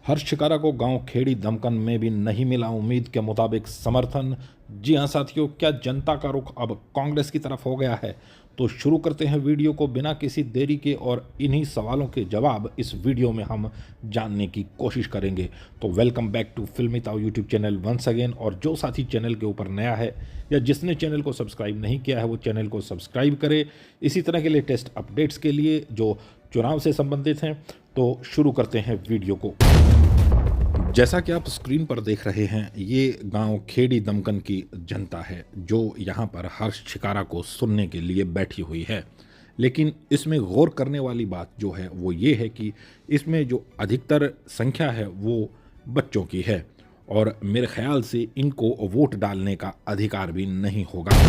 हर्ष शिकारा को गांव खेड़ी दमकन में भी नहीं मिला उम्मीद के मुताबिक समर्थन। जी हां साथियों, क्या जनता का रुख अब कांग्रेस की तरफ हो गया है? तो शुरू करते हैं वीडियो को बिना किसी देरी के और इन्हीं सवालों के जवाब इस वीडियो में हम जानने की कोशिश करेंगे। तो वेलकम बैक टू फिल्मी Taau YouTube channel once again. और जो साथी चैनल के ऊपर नया है या जिसने चैनल को सब्सक्राइब नहीं किया है वो चैनल को सब्सक्राइब करे इसी तरह के लेटेस्ट अपडेट्स के लिए जो चुनाव से संबंधित हैं। तो शुरू करते हैं वीडियो को। जैसा कि आप स्क्रीन पर देख रहे हैं, ये गांव खेड़ी दमकन की जनता है जो यहां पर हर्ष शिकारा को सुनने के लिए बैठी हुई है। लेकिन इसमें गौर करने वाली बात जो है वो ये है कि इसमें जो अधिकतर संख्या है वो बच्चों की है और मेरे ख्याल से इनको वोट डालने का अधिकार भी नहीं होगा।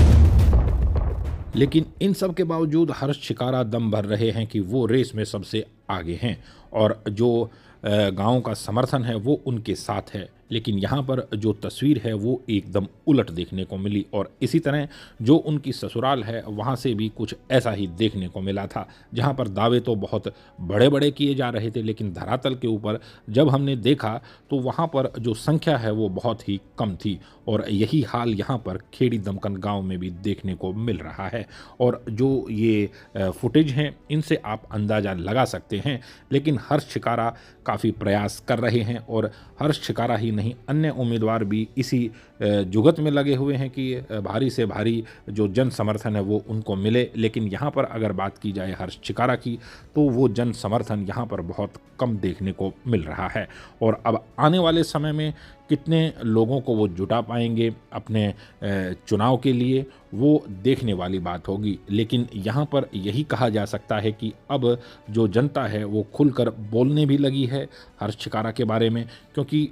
लेकिन इन सब के बावजूद हर्ष शिकारा दम भर रहे हैं कि वो रेस में सबसे आगे हैं और जो गांव का समर्थन है वो उनके साथ है। लेकिन यहाँ पर जो तस्वीर है वो एकदम उलट देखने को मिली और इसी तरह जो उनकी ससुराल है वहाँ से भी कुछ ऐसा ही देखने को मिला था, जहाँ पर दावे तो बहुत बड़े बड़े किए जा रहे थे लेकिन धरातल के ऊपर जब हमने देखा तो वहाँ पर जो संख्या है वो बहुत ही कम थी। और यही हाल यहाँ पर खेड़ी दमकन गांव में भी देखने को मिल रहा है। और जो ये फुटेज हैं इनसे आप अंदाज़ा लगा सकते हैं। लेकिन हर्ष शिकारा काफ़ी प्रयास कर रहे हैं और हर्ष शिकारा ही नहीं, अन्य उम्मीदवार भी इसी जुगत में लगे हुए हैं कि भारी से भारी जो जन समर्थन है वो उनको मिले। लेकिन यहाँ पर अगर बात की जाए हर्ष शिकारा की तो वो जन समर्थन यहाँ पर बहुत कम देखने को मिल रहा है। और अब आने वाले समय में कितने लोगों को वो जुटा पाएंगे अपने चुनाव के लिए वो देखने वाली बात होगी। लेकिन यहाँ पर यही कहा जा सकता है कि अब जो जनता है वो खुलकर बोलने भी लगी है हर्ष शिकारा के बारे में, क्योंकि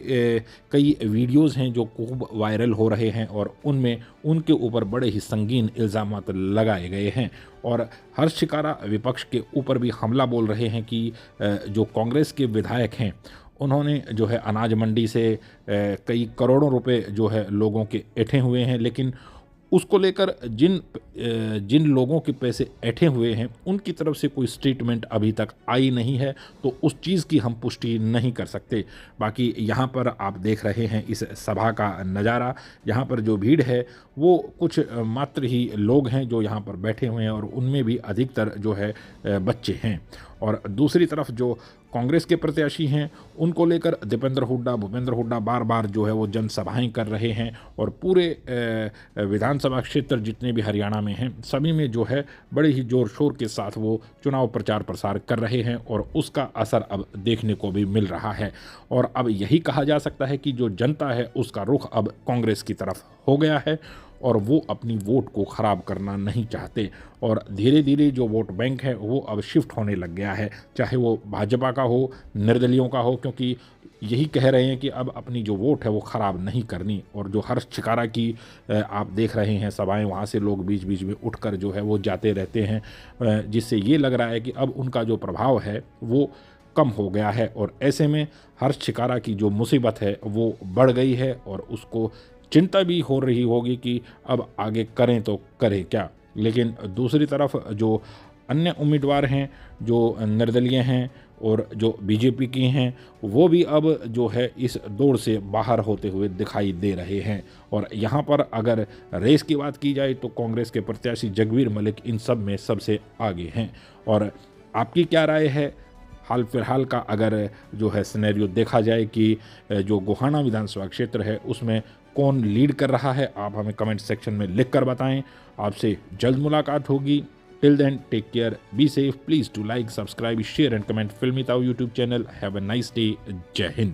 कई वीडियोस हैं जो खूब वायरल हो रहे हैं और उनमें उनके ऊपर बड़े ही संगीन इल्ज़ामात लगाए गए हैं। और हर्ष शिकारा विपक्ष के ऊपर भी हमला बोल रहे हैं कि जो कांग्रेस के विधायक हैं उन्होंने जो है अनाज मंडी से कई करोड़ों रुपए जो है लोगों के ऐंठे हुए हैं, लेकिन उसको लेकर जिन लोगों के पैसे ऐंठे हुए हैं उनकी तरफ से कोई स्टेटमेंट अभी तक आई नहीं है, तो उस चीज़ की हम पुष्टि नहीं कर सकते। बाकी यहाँ पर आप देख रहे हैं इस सभा का नज़ारा, यहाँ पर जो भीड़ है वो कुछ मात्र ही लोग हैं जो यहाँ पर बैठे हुए हैं और उनमें भी अधिकतर जो है बच्चे हैं। और दूसरी तरफ जो कांग्रेस के प्रत्याशी हैं उनको लेकर दीपेंद्र हुड्डा भूपेंद्र हुड्डा बार बार जो है वो जनसभाएं कर रहे हैं और पूरे विधानसभा क्षेत्र जितने भी हरियाणा में हैं सभी में जो है बड़े ही जोर शोर के साथ वो चुनाव प्रचार प्रसार कर रहे हैं और उसका असर अब देखने को भी मिल रहा है। और अब यही कहा जा सकता है कि जो जनता है उसका रुख अब कांग्रेस की तरफ हो गया है और वो अपनी वोट को ख़राब करना नहीं चाहते। और धीरे धीरे जो वोट बैंक है वो अब शिफ्ट होने लग गया है, चाहे वो भाजपा का हो निर्दलियों का हो, क्योंकि यही कह रहे हैं कि अब अपनी जो वोट है वो ख़राब नहीं करनी। और जो हर्ष शिकारा की आप देख रहे हैं सभाएं, वहाँ से लोग बीच बीच में उठकर जो है वो जाते रहते हैं, जिससे ये लग रहा है कि अब उनका जो प्रभाव है वो कम हो गया है। और ऐसे में हर्ष शिकारा की जो मुसीबत है वो बढ़ गई है और उसको चिंता भी हो रही होगी कि अब आगे करें तो करें क्या। लेकिन दूसरी तरफ जो अन्य उम्मीदवार हैं जो निर्दलीय हैं और जो बीजेपी की हैं वो भी अब जो है इस दौड़ से बाहर होते हुए दिखाई दे रहे हैं। और यहाँ पर अगर रेस की बात की जाए तो कांग्रेस के प्रत्याशी जगबीर मलिक इन सब में सबसे आगे हैं। और आपकी क्या राय है? हाल फिलहाल का अगर जो है सिनेरियो देखा जाए कि जो गोहाना विधानसभा क्षेत्र है उसमें कौन लीड कर रहा है, आप हमें कमेंट सेक्शन में लिख कर बताएं। आपसे जल्द मुलाकात होगी। Till then take care, be safe, please to like, subscribe, share and comment Filmi Taau YouTube channel. Have a nice day. जय हिंद।